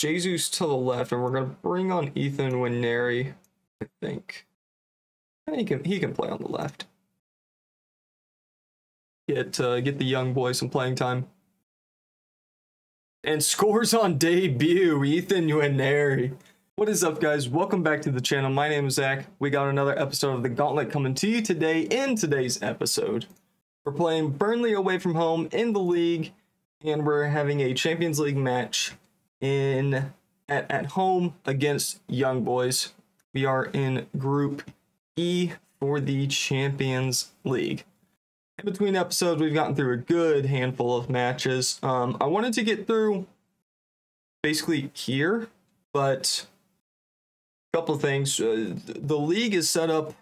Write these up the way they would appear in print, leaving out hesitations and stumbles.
Jesus to the left, and we're going to bring on Ethan Winery, I think. He can play on the left. Get the young boy some playing time. And scores on debut, Ethan Winery. What is up, guys? Welcome back to the channel. My name is Zach. We got another episode of the Gauntlet coming to you today. In today's episode, we're playing Burnley away from home in the league, and we're having a Champions League match at home against Young Boys. We are in Group E for the Champions League. In between episodes, we've gotten through a good handful of matches. I wanted to get through basically here, but a couple of things. The league is set up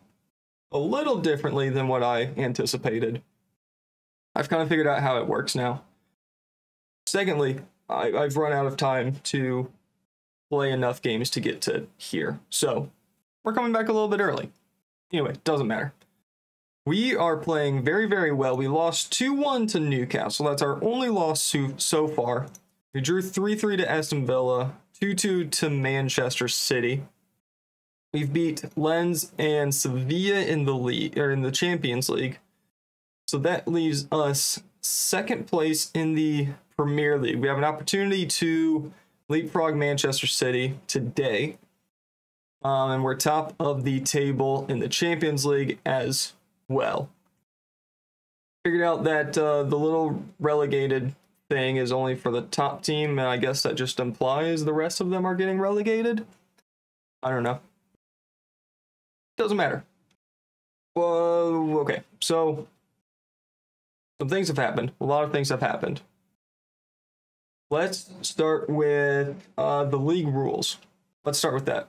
a little differently than what I anticipated. I've kind of figured out how it works now. Secondly, I've run out of time to play enough games to get to here. So we're coming back a little bit early. Anyway, doesn't matter. We are playing very, very well. We lost 2-1 to Newcastle. That's our only loss so far. We drew 3-3 to Aston Villa, 2-2 to Manchester City. We've beat Lens and Sevilla in the league, or in the Champions League. So that leaves us second place in the Premier League. We have an opportunity to leapfrog Manchester City today. And we're top of the table in the Champions League as well. Figured out that the little relegated thing is only for the top team, and I guess that just implies the rest of them are getting relegated. I don't know. Doesn't matter. Well, okay, so some things have happened. A lot of things have happened. Let's start with the league rules. Let's start with that,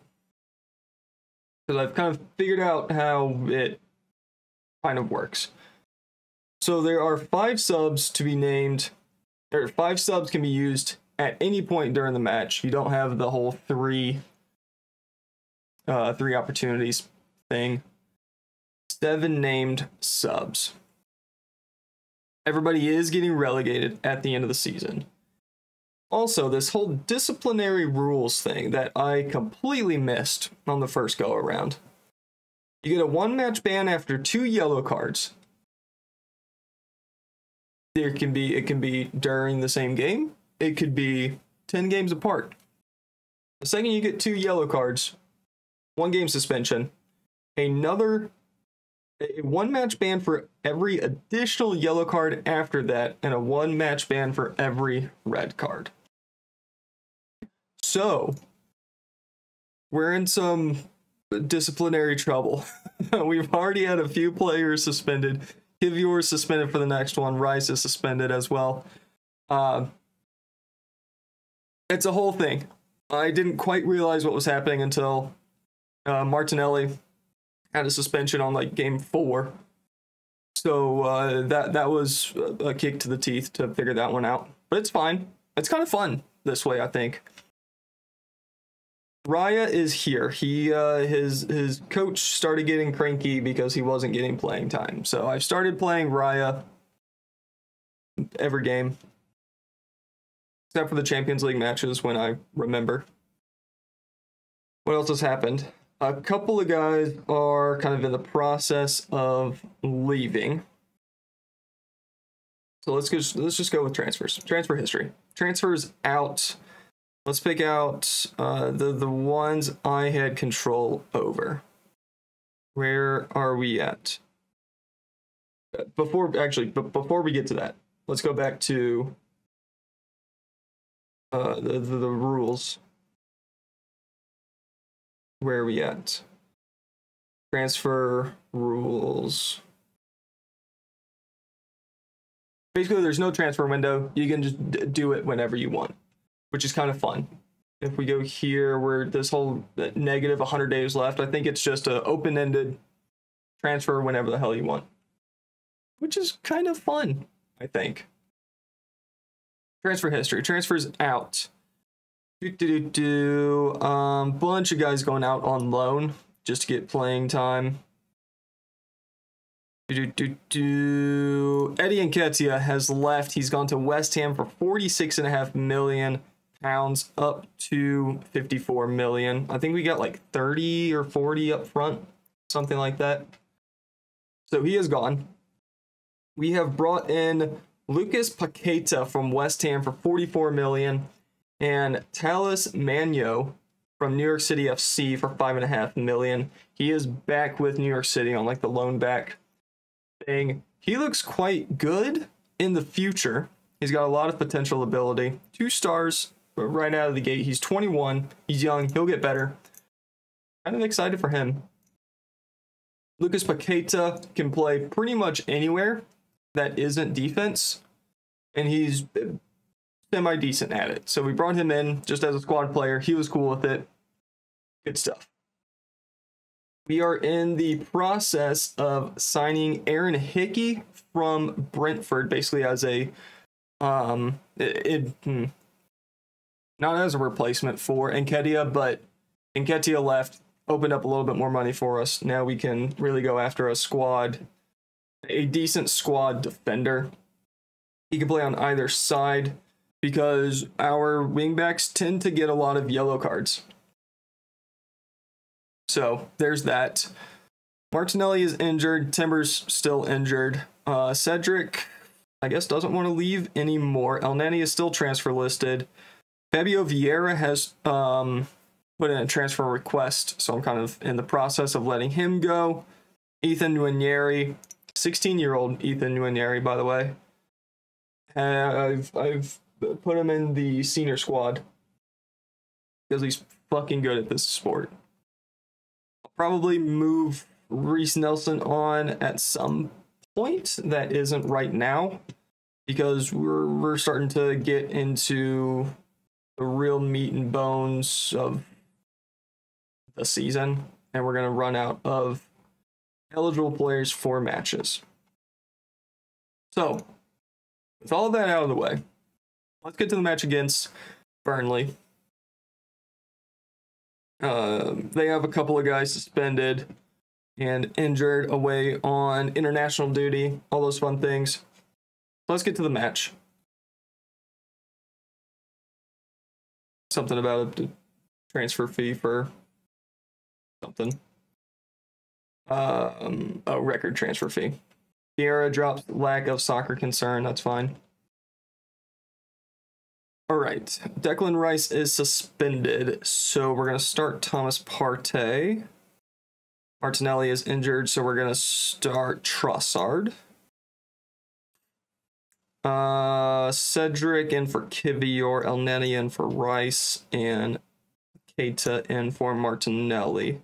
because I've kind of figured out how it kind of works. So there are 5 subs to be named, or 5 subs can be used at any point during the match. You don't have the whole three opportunities thing. 7 named subs. Everybody is getting relegated at the end of the season. Also, this whole disciplinary rules thing that I completely missed on the first go around. You get a 1-match ban after 2 yellow cards. It can be during the same game. It could be 10 games apart. The second you get 2 yellow cards, 1 game suspension, a 1-match ban for every additional yellow card after that, and a 1-match ban for every red card. So we're in some disciplinary trouble. We've already had a few players suspended. Kivior is suspended for the next one. Rice is suspended as well. It's a whole thing. I didn't quite realize what was happening until Martinelli had a suspension on like game 4. So that was a kick to the teeth to figure that one out. But it's fine. It's kind of fun this way, I think. Raya is here. His coach started getting cranky because he wasn't getting playing time. So I've started playing Raya every game, except for the Champions League matches when I remember. What else has happened? A couple of guys are kind of in the process of leaving. So let's just go with transfers. Transfer history. Transfers out. Let's pick out the ones I had control over. Where are we at? Before we get to that, let's go back to the rules. Where are we at? Transfer rules. Basically, there's no transfer window. You can just do it whenever you want, which is kind of fun. If we go here, where this whole negative 100 days left, I think it's just an open-ended transfer whenever the hell you want, which is kind of fun, I think. Transfer history. Transfers out. Bunch of guys going out on loan just to get playing time. Eddie Nketiah has left. He's gone to West Ham for £46.5 million. pounds up to 54 million. I think we got like 30 or 40 up front, something like that. So he is gone. We have brought in Lucas Paqueta from West Ham for 44 million and Talis Manyo from New York City FC for 5.5 million. He is back with New York City on like the loan back thing. He looks quite good in the future. He's got a lot of potential ability. 2 stars right out of the gate. He's 21. He's young. He'll get better. Kind of excited for him. Lucas Paqueta can play pretty much anywhere that isn't defense, and he's semi-decent at it. So we brought him in just as a squad player. He was cool with it. Good stuff. We are in the process of signing Aaron Hickey from Brentford, basically as a not as a replacement for Nketiah, but Nketiah left, opened up a little bit more money for us. Now we can really go after a decent squad defender. He can play on either side because our wingbacks tend to get a lot of yellow cards. So there's that. Martinelli is injured. Timber's still injured. Cedric, I guess, doesn't want to leave anymore. El Neni is still transfer listed. Fabio Vieira has put in a transfer request, so I'm kind of in the process of letting him go. Ethan Nwaneri, 16-year-old Ethan Nwaneri, by the way. I've put him in the senior squad because he's fucking good at this sport. I'll probably move Reece Nelson on at some point. That isn't right now because we're starting to get into the real meat and bones of the season, and we're going to run out of eligible players for matches. So, with all that out of the way, let's get to the match against Burnley. They have a couple of guys suspended and injured away on international duty, all those fun things. So let's get to the match. Something about a transfer fee for something. A record transfer fee. Vieira drops lack of soccer concern. That's fine. All right. Declan Rice is suspended, so we're going to start Thomas Partey. Martinelli is injured, so we're going to start Trossard. Cedric in for Kivior, El Neni in for Rice, and Keita in for Martinelli.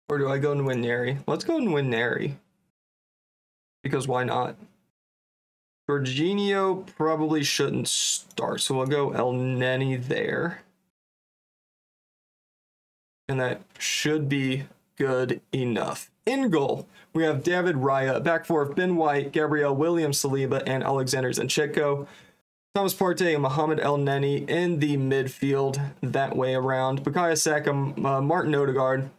Or do I go Nwaneri? Let's go Nwaneri. Because why not? Jorginho probably shouldn't start, so we'll go El Neni there. And that should be good enough. In goal, we have David Raya, back four of Ben White, Gabriel, William Saliba, and Alexander Zinchenko. Thomas Partey and Mohamed El Neni in the midfield, that way around. Bukayo Saka, Martin Odegaard.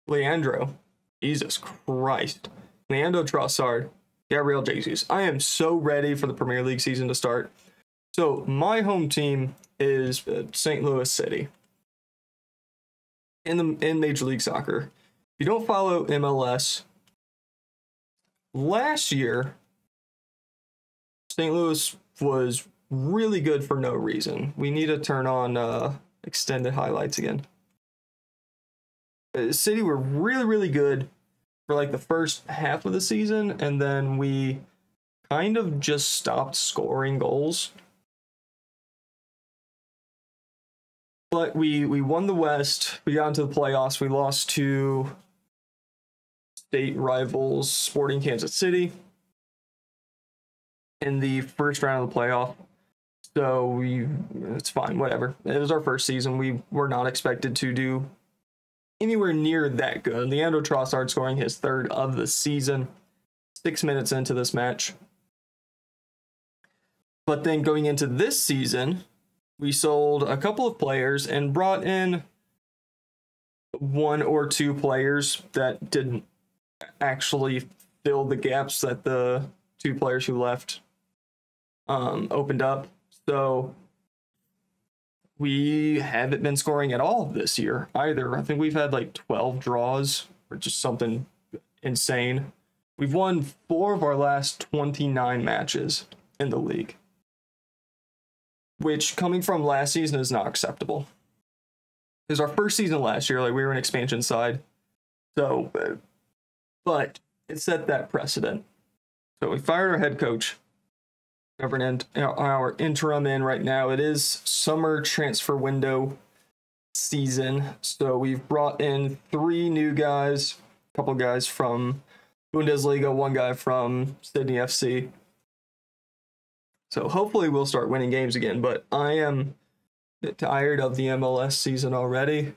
Leandro, Jesus Christ. Leandro Trossard, Gabriel Jesus. I am so ready for the Premier League season to start. So my home team is St. Louis City in Major League Soccer. If you don't follow MLS, last year St. Louis was really good for no reason. We need to turn on extended highlights again. City were really good for like the first half of the season, and then we kind of just stopped scoring goals. But we won the West. We got into the playoffs. We lost to state rivals Sporting Kansas City in the first round of the playoff. So it's fine, whatever. It was our first season. We were not expected to do anywhere near that good. Leandro Trossard scoring his third of the season, 6 minutes into this match. But then going into this season, we sold a couple of players and brought in one or two players that didn't actually fill the gaps that the two players who left opened up. So we haven't been scoring at all this year either. I think we've had like 12 draws or just something insane. We've won 4 of our last 29 matches in the league, which coming from last season is not acceptable. Because our first season last year, like we were an expansion side, so but it set that precedent. So we fired our head coach. Our interim in right now. It is summer transfer window season, so we've brought in 3 new guys, a couple guys from Bundesliga, 1 guy from Sydney FC. So hopefully we'll start winning games again, but I am tired of the MLS season already.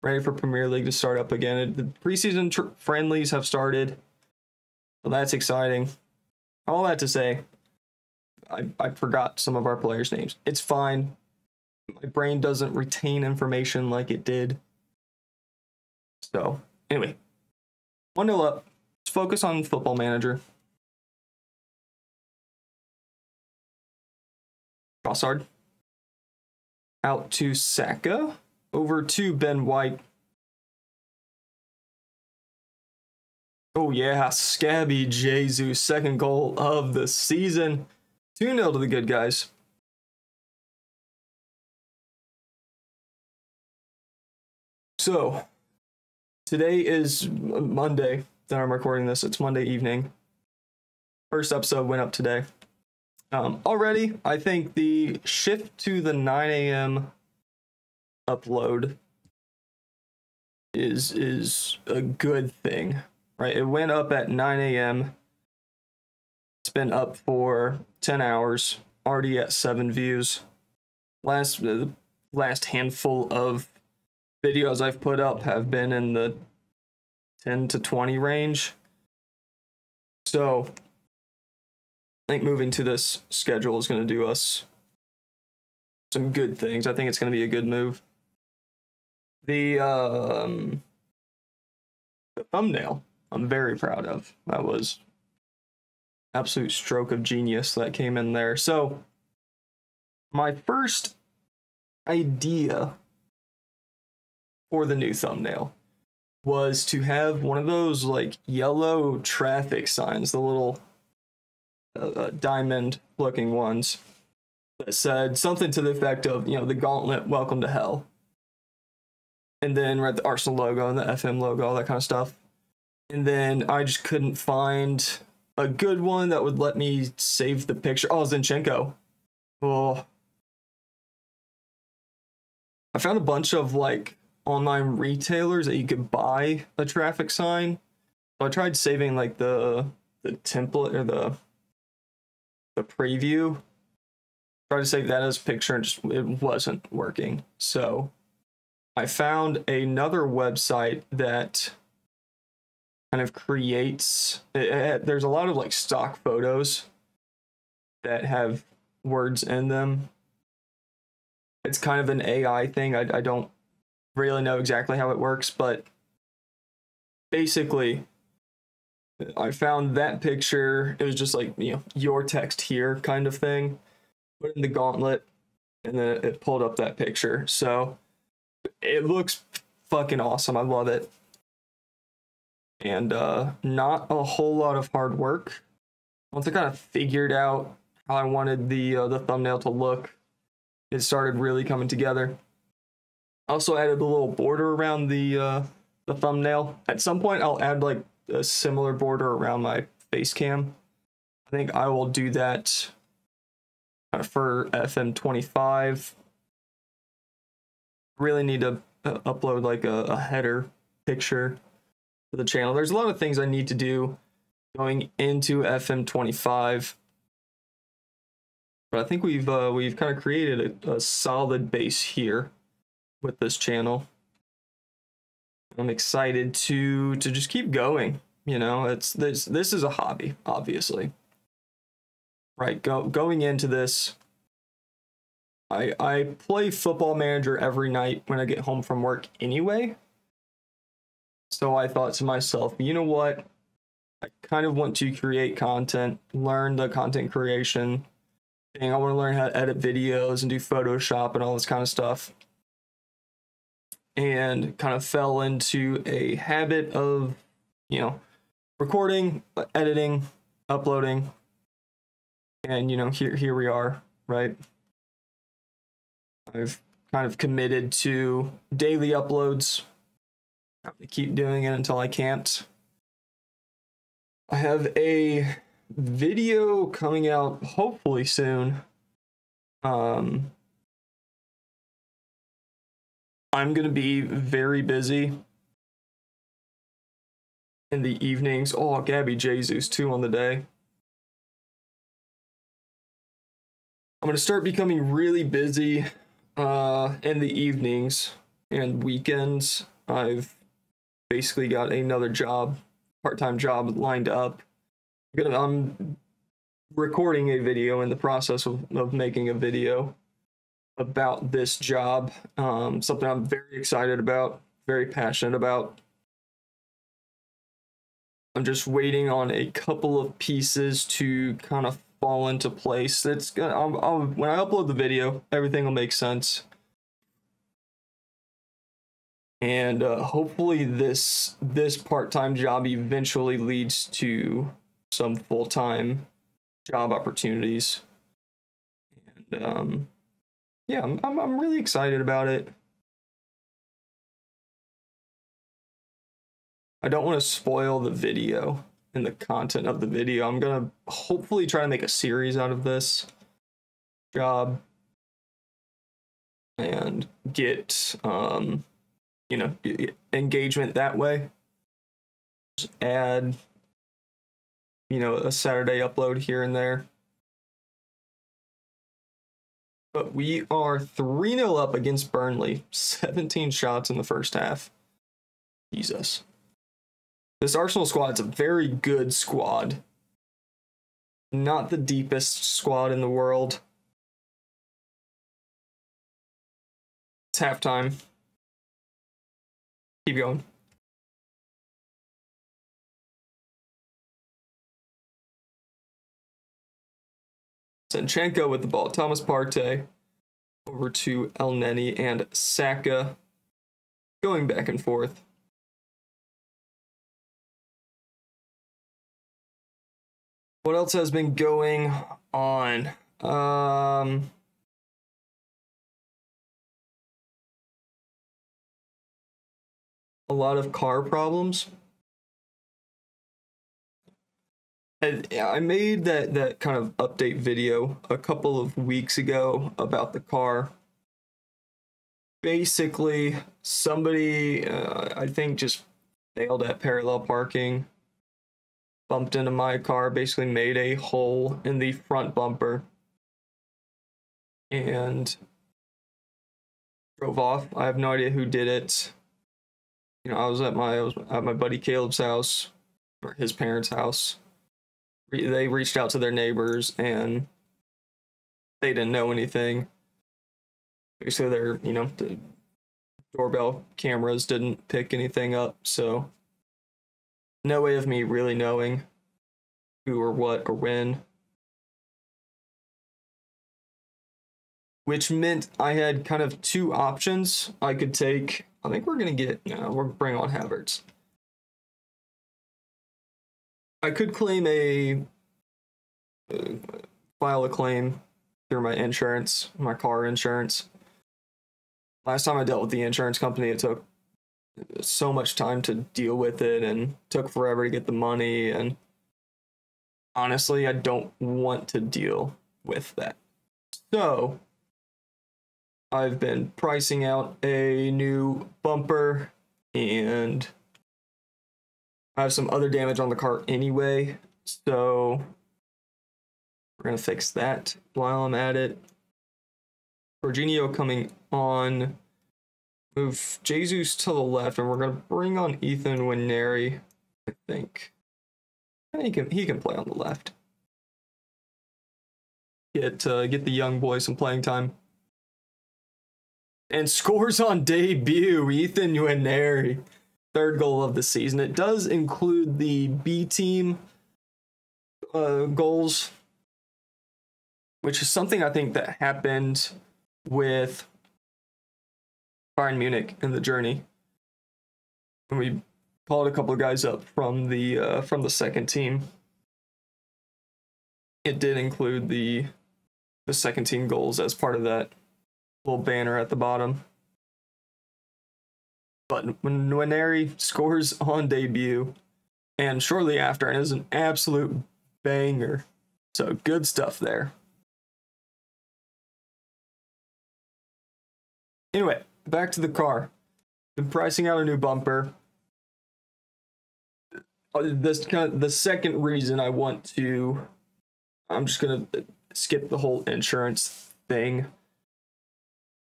Ready for Premier League to start up again. The preseason friendlies have started, so that's exciting. All that to say, I forgot some of our players' names. It's fine. My brain doesn't retain information like it did. So, anyway. 1-0 up. Let's focus on Football Manager. Trossard. Out to Saka. Over to Ben White. Oh yeah, Scabby Jesus, second goal of the season. 2-0 to the good guys. So, today is Monday that I'm recording this. It's Monday evening. First episode went up today. Already, I think the shift to the 9 a.m. upload is a good thing, right? It went up at 9 a.m. It's been up for 10 hours, already at 7 views. Last handful of videos I've put up have been in the 10 to 20 range. So I think moving to this schedule is going to do us some good things. I think it's going to be a good move. The thumbnail I'm very proud of. That was absolute stroke of genius that came in there. So my first idea for the new thumbnail was to have one of those like yellow traffic signs, the little diamond looking ones that said something to the effect of, you know, the Gauntlet, welcome to hell. And then read the Arsenal logo and the FM logo, all that kind of stuff. And then I just couldn't find a good one that would let me save the picture. Oh, Zinchenko. Oh. I found a bunch of like online retailers that you could buy a traffic sign. So I tried saving like the template or the preview. Tried to save that as a picture and just it wasn't working. So I found another website that kind of creates there's a lot of like stock photos that have words in them. It's kind of an AI thing. I don't really know exactly how it works, but basically I found that picture. It was just like, you know, your text here kind of thing. Put in the Gauntlet and then it pulled up that picture. So it looks fucking awesome. I love it. And not a whole lot of hard work. Once I kind of figured out how I wanted the thumbnail to look, it started really coming together. I also added a little border around the thumbnail. At some point, I'll add like a similar border around my face cam. I think I will do that for FM25. Really need to upload like a header picture for the channel. There's a lot of things I need to do going into FM25, but I think we've kind of created a solid base here with this channel. I'm excited to just keep going. You know, this is a hobby, obviously. Right, going into this, I play Football Manager every night when I get home from work anyway. So I thought to myself, you know what? I kind of want to create content, learn the content creation thing. I want to learn how to edit videos and do Photoshop and all this kind of stuff. And kind of fell into a habit of, you know, recording, editing, uploading. And, you know, here we are, right? I've kind of committed to daily uploads. I'm gonna keep doing it until I can't. I have a video coming out hopefully soon. I'm gonna be very busy in the evenings. Oh, Gabby Jesus, 2 on the day. I'm gonna start becoming really busy in the evenings and weekends. I've basically got another job, part-time job lined up. I'm recording a video, in the process of making a video about this job. Something I'm very excited about, very passionate about. I'm just waiting on a couple of pieces to kind of fall into place. That's gonna, when I upload the video, everything will make sense. And hopefully this part-time job eventually leads to some full-time job opportunities. And yeah, I'm really excited about it. I don't want to spoil the video and the content of the video. I'm gonna hopefully try to make a series out of this job and get you know, engagement that way. Just add, you know, a Saturday upload here and there. But we are 3-0 up against Burnley. 17 shots in the first half. Jesus. This Arsenal squad's a very good squad. Not the deepest squad in the world. It's halftime. Keep going. Zinchenko with the ball. Thomas Partey over to El Neni and Saka going back and forth. What else has been going on? A lot of car problems. I made that kind of update video a couple of weeks ago about the car. Basically, somebody, I think, just failed at parallel parking, bumped into my car, basically made a hole in the front bumper, and drove off. I have no idea who did it. You know, I was at my buddy Caleb's house, or his parents' house. They reached out to their neighbors and they didn't know anything. So their, you know, the doorbell cameras didn't pick anything up. So no way of me really knowing who or what or when. Which meant I had kind of 2 options I could take. I think we're going to get, we're bring on Havertz. I could claim file a claim through my insurance, my car insurance. Last time I dealt with the insurance company, it took so much time to deal with it and took forever to get the money. And honestly, I don't want to deal with that. So I've been pricing out a new bumper, and I have some other damage on the car anyway, so we're going to fix that while I'm at it. Jorginho coming on. Move Jesus to the left, and we're going to bring on Ethan Nwaneri, I think. He can play on the left. Get the young boy some playing time. And scores on debut, Ethan Nwaneri. third goal of the season. It does include the B team goals, which is something I think that happened with Bayern Munich in the journey. And we called a couple of guys up from the second team. It did include the second team goals as part of that little banner at the bottom. But when Nwaneri scores on debut, and shortly after, and is an absolute banger. So good stuff there. Anyway, back to the car. Been pricing out a new bumper. This kind of the second reason I want to. I'm just gonna skip the whole insurance thing.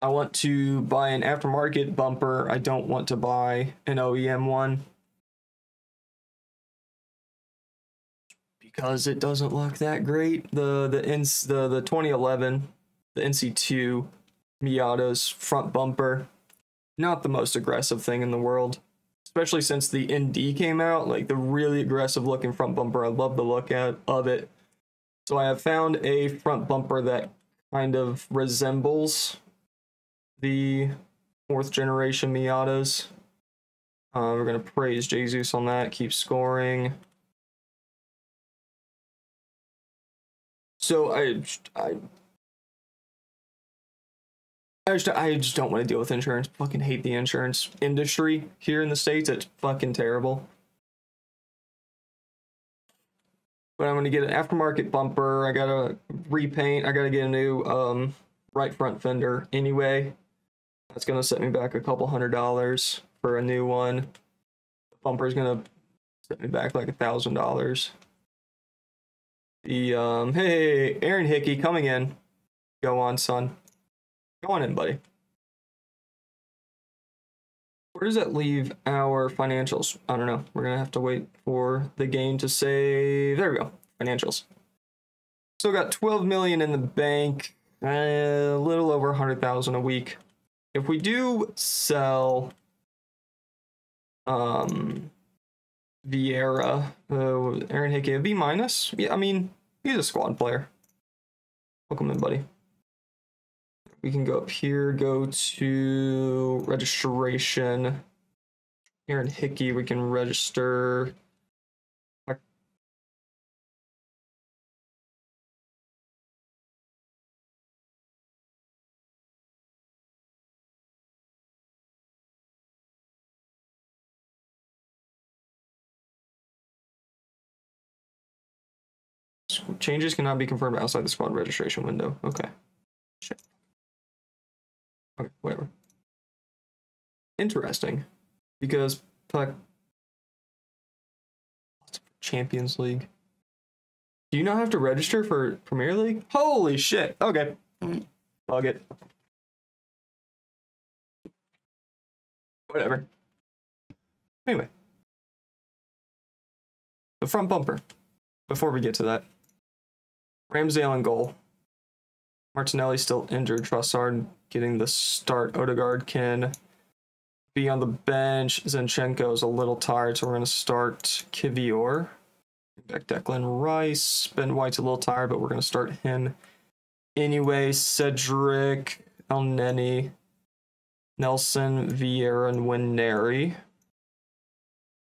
I want to buy an aftermarket bumper. I don't want to buy an OEM one because it doesn't look that great. The 2011, the NC2 Miata's front bumper, not the most aggressive thing in the world, especially since the ND came out. Like the really aggressive looking front bumper, I love the look of it. So I have found a front bumper that kind of resembles the 4th generation Miatas. We're gonna praise Jesus on that. Keep scoring. So I just don't want to deal with insurance. Fucking hate the insurance industry here in the States. It's fucking terrible. But I'm gonna get an aftermarket bumper. I gotta repaint. I gotta get a new right front fender anyway. That's gonna set me back a couple $100 for a new one. The bumper's gonna set me back like $1,000. The hey, Aaron Hickey coming in. Go on, son. Go on in, buddy. Where does that leave our financials? I don't know. We're gonna have to wait for the game to say. There we go. Financials. So got 12 million in the bank. A little over 100,000 a week. If we do sell Vieira, Aaron Hickey, a B minus. Yeah, I mean, he's a squad player. Welcome in, buddy. We can go up here, go to registration. Aaron Hickey, we can register. Changes cannot be confirmed outside the squad registration window. Okay. Shit. Okay, whatever. Interesting. Because Champions League. Do you not have to register for Premier League? Holy shit. Okay. Bug it. Whatever. Anyway. The front bumper. Before we get to that. Ramsdale in goal. Martinelli still injured. Trossard getting the start. Odegaard can be on the bench. Zinchenko is a little tired, so we're going to start Kivior. Back Declan Rice. Ben White's a little tired, but we're going to start him anyway. Cedric, Elneny, Nelson, Vieira, and Nwaneri.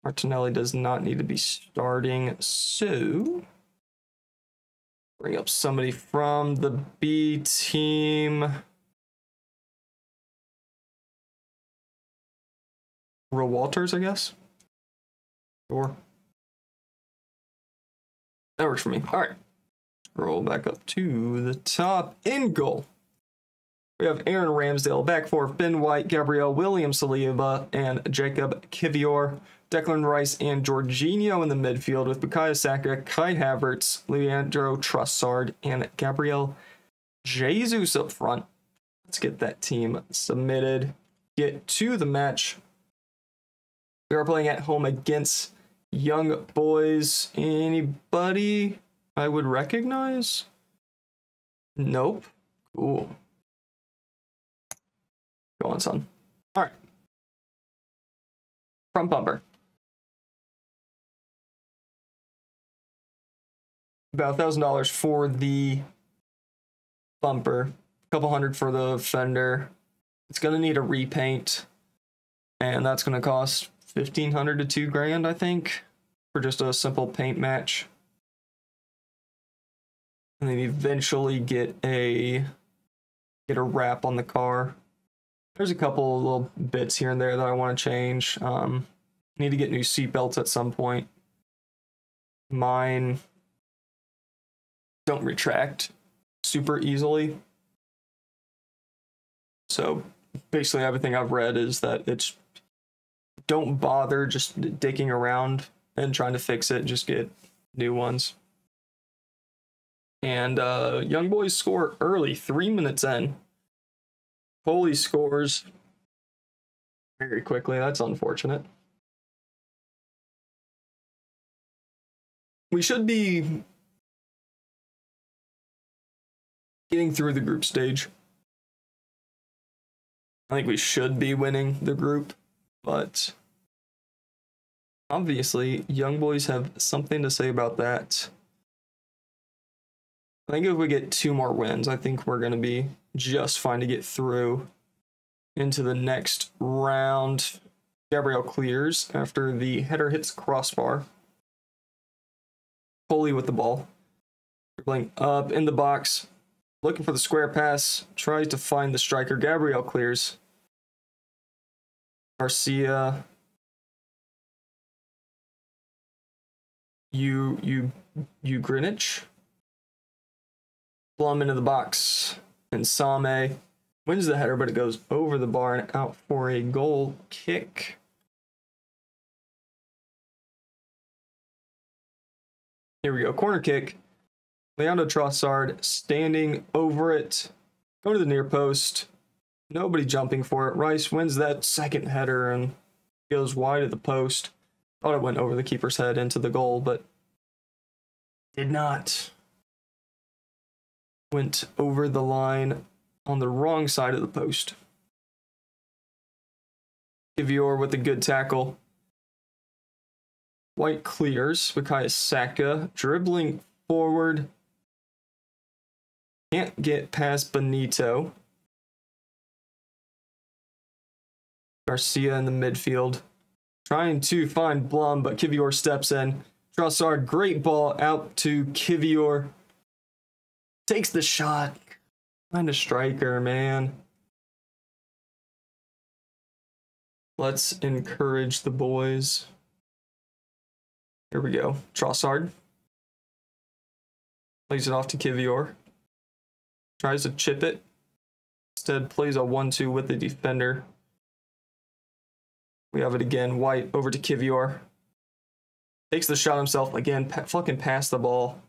Martinelli does not need to be starting, so bring up somebody from the B team. Will Walters, I guess. Sure. That works for me. All right. Roll back up to the top. In goal, we have Aaron Ramsdale. Back four, Ben White, Gabriel, William Saliba, and Jacob Kivior. Declan Rice and Jorginho in the midfield with Bukayo Saka, Kai Havertz, Leandro Trossard, and Gabriel Jesus up front. Let's get that team submitted. Get to the match. We are playing at home against Young Boys. Anybody I would recognize? Nope. Cool. Go on, son. All right. front bumper. About $1,000 for the bumper, a couple hundred for the fender. It's gonna need a repaint, and that's gonna cost $1,500 to $2,000, I think, for just a simple paint match. And then eventually get a wrap on the car. There's a couple little bits here and there that I want to change. Need to get new seat belts at some point. Mine don't retract super easily. So basically everything I've read is that it's don't bother just digging around and trying to fix it, just get new ones. And Young Boys score early, 3 minutes in. Foley scores very quickly. That's unfortunate. We should be getting through the group stage. I think we should be winning the group, but obviously Young Boys have something to say about that. I think if we get 2 more wins, I think we're going to be just fine to get through into the next round. Gabriel clears after the header hits crossbar. Foley with the ball. Dribbling up in the box. Looking for the square pass. Tries to find the striker. Gabriel clears. Garcia. You Greenwich. Blum into the box. And Same wins the header, but it goes over the bar and out for a goal kick. Here we go. Corner kick. Leandro Trossard standing over it. Going to the near post. Nobody jumping for it. Rice wins that second header and goes wide of the post. Thought it went over the keeper's head into the goal, but did not. Went over the line on the wrong side of the post. Kivior with a good tackle. White clears. Bukayo Saka dribbling forward. Can't get past Benito. Garcia in the midfield. Trying to find Blum, but Kivior steps in. Trossard, great ball out to Kivior. Takes the shot. Find a striker, man. Let's encourage the boys. Here we go. Trossard. Plays it off to Kivior. Tries to chip it. Instead plays a 1-2 with the defender. We have it again. White over to Kivior. Takes the shot himself. Again, fucking pass the ball.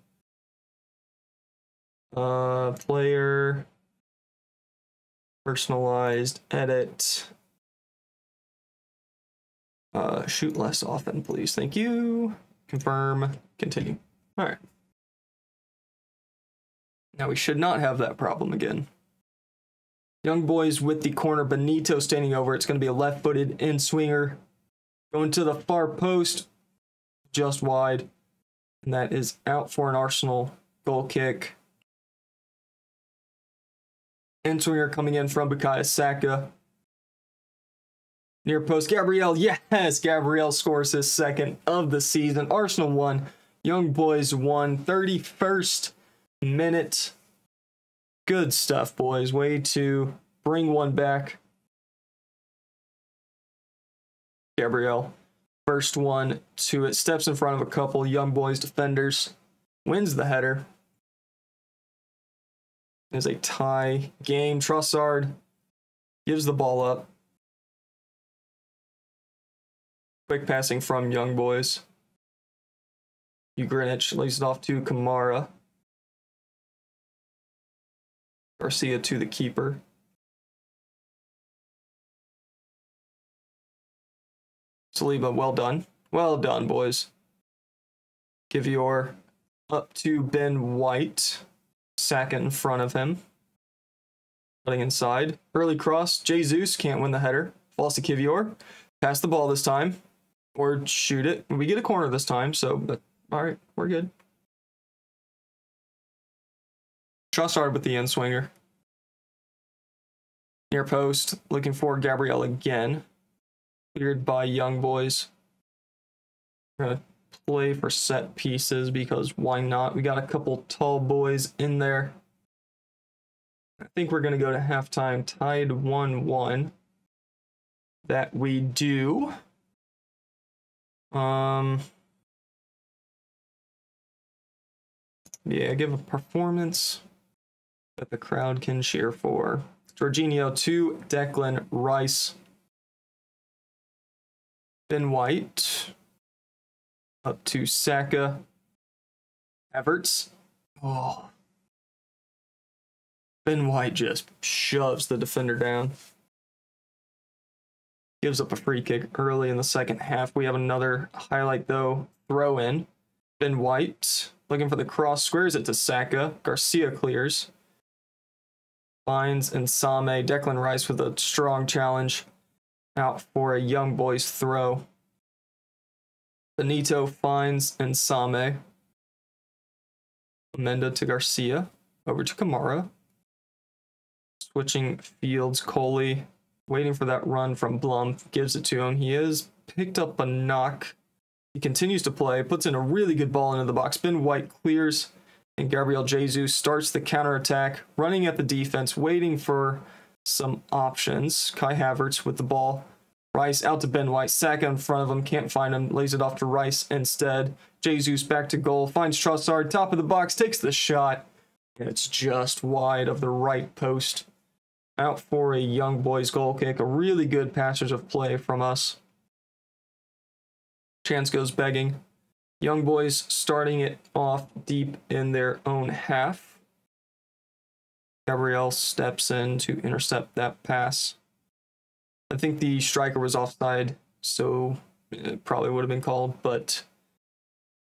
Player. Personalized. Edit. Shoot less often, please. Thank you. Confirm. Continue. All right. Now we should not have that problem again. Young Boys with the corner. Benito standing over. It's going to be a left-footed in-swinger. Going to the far post. Just wide. And that is out for an Arsenal goal kick. In-swinger coming in from Bukayo Saka. Near post. Gabriel. Yes! Gabriel scores his second of the season. Arsenal won. Young Boys won. 31st minute. Good stuff, boys. Way to bring one back. Gabriel, first one to it. Steps in front of a couple Young Boys defenders. Wins the header. There's a tie game. Trossard gives the ball up. Quick passing from Young Boys. Greenwich lays it off to Kamara. Garcia to the keeper. Saliba, well done. Well done, boys. Kivior up to Ben White. Saka in front of him. Cutting inside. Early cross. Jesus can't win the header. Falls to Kivior. Pass the ball this time. or shoot it. We get a corner this time, so all right, we're good. Trossard with the in swinger. Near post, looking for Gabriel again. Cleared by Young Boys. We're gonna play for set pieces because why not? We got a couple tall boys in there. I think we're gonna go to halftime tied 1-1. That we do. Yeah, give a performance that the crowd can cheer for. Jorginho to Declan Rice. Ben White. Up to Saka. Havertz. Oh. Ben White just shoves the defender down. Gives up a free kick early in the second half. We have another highlight, though. Throw in. Ben White looking for the cross. Squares it to Saka. Garcia clears. Finds Nsame. Declan Rice with a strong challenge. Out for a Young Boys throw. Benito finds Nsame. Amenda to Garcia. Over to Kamara. Switching fields. Coley. Waiting for that run from Blum. Gives it to him. He has picked up a knock. He continues to play. Puts in a really good ball into the box. Ben White clears. And Gabriel Jesus starts the counterattack. Running at the defense. Waiting for some options. Kai Havertz with the ball. Rice out to Ben White. Saka in front of him. Can't find him. Lays it off to Rice instead. Jesus back to goal. Finds Trossard. Top of the box. Takes the shot. And it's just wide of the right post. Out for a Young Boys goal kick. A really good passage of play from us. Chance goes begging. Young Boys starting it off deep in their own half. Gabriel steps in to intercept that pass. I think the striker was offside, so it probably would have been called, but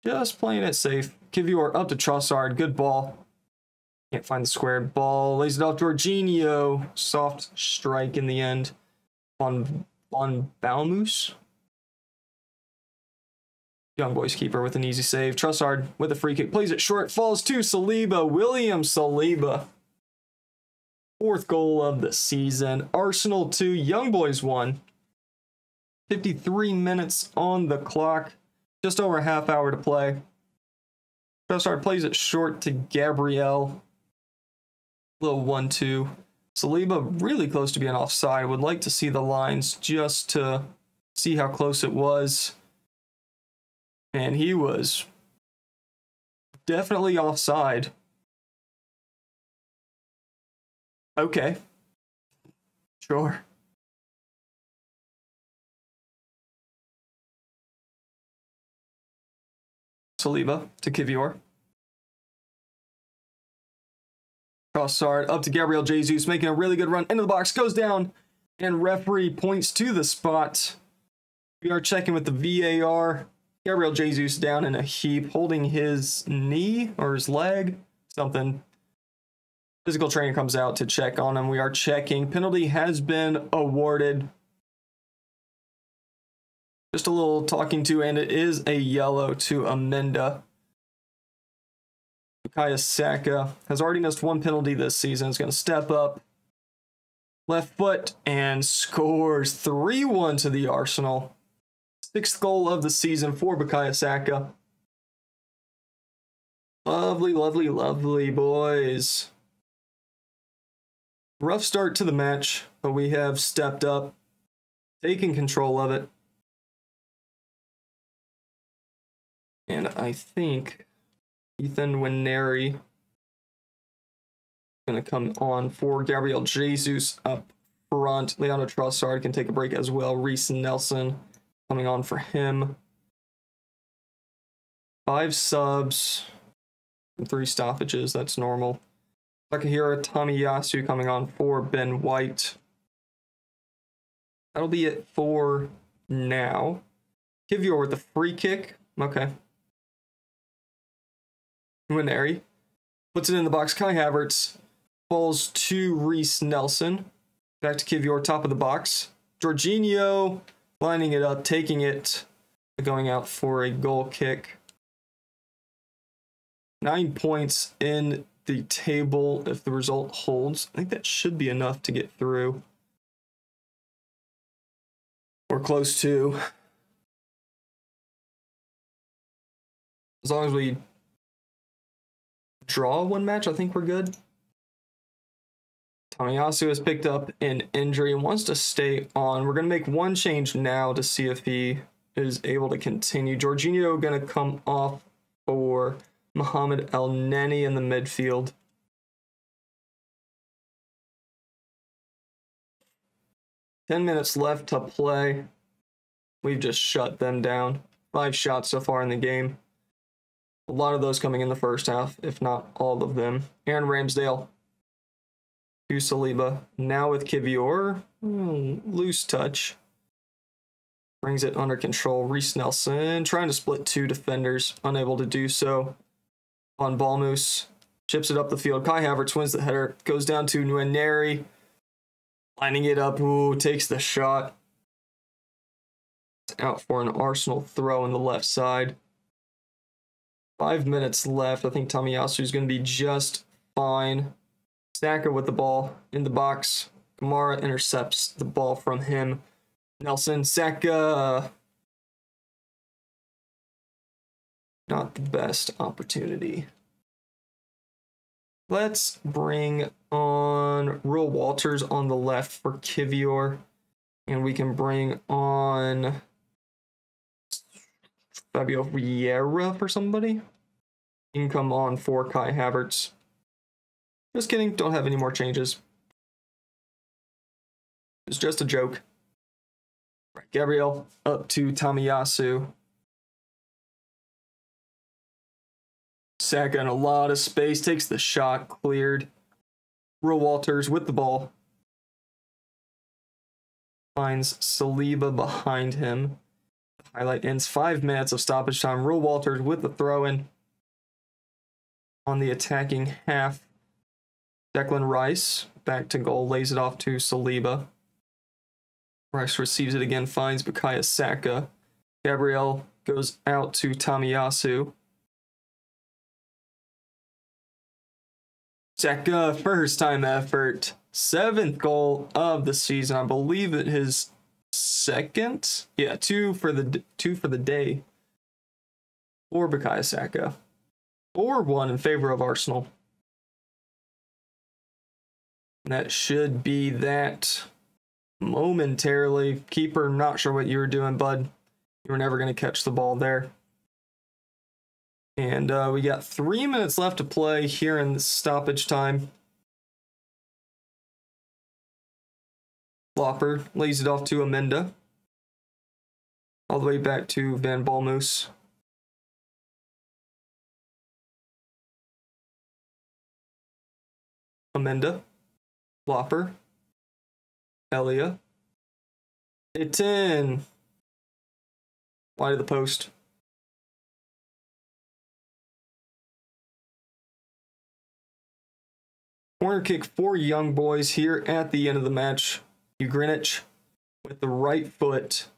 just playing it safe. Kivior up to Trossard. Good ball. Can't find the squared ball. Lays it off Jorginho. Soft strike in the end. Von Balmus. Young Boys keeper with an easy save. Trossard with a free kick. Plays it short. Falls to Saliba. William Saliba. Fourth goal of the season. Arsenal 2. Young Boys 1. 53 minutes on the clock. Just over a half hour to play. Trossard plays it short to Gabriel. Little 1-2. Saliba really close to being offside. Would like to see the lines just to see how close it was. And he was definitely offside. Okay. Sure. Saliba to Kivior. Trossard up to Gabriel Jesus, making a really good run into the box, goes down, and referee points to the spot. We are checking with the VAR. Gabriel Jesus down in a heap, holding his knee or his leg, something. Physical trainer comes out to check on him. We are checking. Penalty has been awarded. Just a little talking to, and it is a yellow to Amenda. Bukayo Saka has already missed one penalty this season. Is going to step up. Left foot and scores 3-1 to the Arsenal. Sixth goal of the season for Bukayo Saka. Lovely, lovely, lovely, boys. Rough start to the match, but we have stepped up, taken control of it. And I think Ethan Winery is going to come on for Gabriel Jesus up front. Leandro Trossard can take a break as well. Reece Nelson coming on for him. 5 subs and 3 stoppages. That's normal. Takahiro Tamiyasu coming on for Ben White. That'll be it for now. Kivior with the free kick. Okay. Winery puts it in the box. Kai Havertz falls to Reece Nelson. Back to Kivior, top of the box. Jorginho lining it up, taking it going out for a goal kick. 9 points in the table if the result holds. I think that should be enough to get through. We're close to. As long as we draw one match, I think we're good. Tomiyasu has picked up an injury and wants to stay on. We're going to make one change now to see if he is able to continue. Jorginho going to come off for Mohamed El Neni in the midfield. Ten minutes left to play. We've just shut them down. 5 shots so far in the game. A lot of those coming in the first half, if not all of them. Aaron Ramsdale to Saliba. Now with Kivior. Loose touch. Brings it under control. Reece Nelson trying to split 2 defenders. Unable to do so. On Balmoose. Chips it up the field. Kai Havertz wins the header. Goes down to Nwaneri. Lining it up. Ooh, takes the shot. It's out for an Arsenal throw in the left side. 5 minutes left. I think Tomiyasu is going to be just fine. Saka with the ball in the box. Kamara intercepts the ball from him. Nelson, Saka. Not the best opportunity. Let's bring on Will Walters on the left for Kivior. And we can bring on Fabio Vieira for somebody. You can come on for Kai Havertz. Just kidding, don't have any more changes. It's just a joke. Right, Gabriel up to Tomiyasu. Saka in a lot of space, takes the shot, cleared. Will Walters with the ball. Finds Saliba behind him. The highlight ends 5 minutes of stoppage time. Will Walters with the throw-in. On the attacking half. Declan Rice back to goal, lays it off to Saliba. Rice receives it again, finds Bukayo Saka. Gabriel goes out to Tomiyasu. Saka, first time effort. 7th goal of the season. I believe it his second. Yeah, two for the day. For Bukayo Saka. 4-1 in favor of Arsenal. That should be that momentarily. Keeper, not sure what you were doing, bud. You were never going to catch the ball there. And we got 3 minutes left to play here in the stoppage time. Lopper lays it off to Amenda. All the way back to Van Balmoose. Amenda. Lopper. Elia. It's in. Wide of the post. Corner kick for Young Boys here at the end of the match. Ugrinich with the right foot.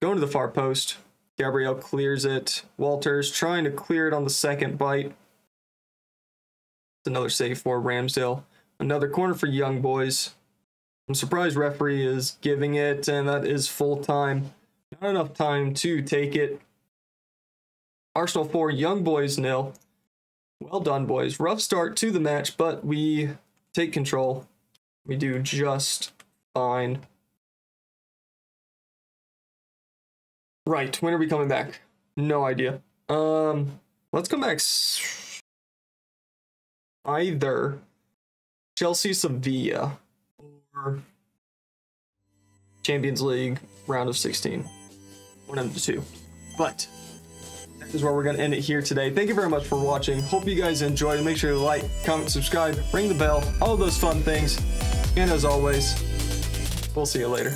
Going to the far post. Gabriel clears it. Walters trying to clear it on the second bite. Another save for Ramsdale. Another corner for Young Boys. I'm surprised referee is giving it, and that is full time. Not enough time to take it. Arsenal 4, Young Boys 0. Well done, boys. Rough start to the match, but we take control. We do just fine. Right, when are we coming back? No idea. Let's come back either Chelsea, Sevilla, or Champions League round of 16. One of the two. But that is where we're going to end it here today. Thank you very much for watching. Hope you guys enjoyed. Make sure to like, comment, subscribe, ring the bell, all those fun things. And as always, we'll see you later.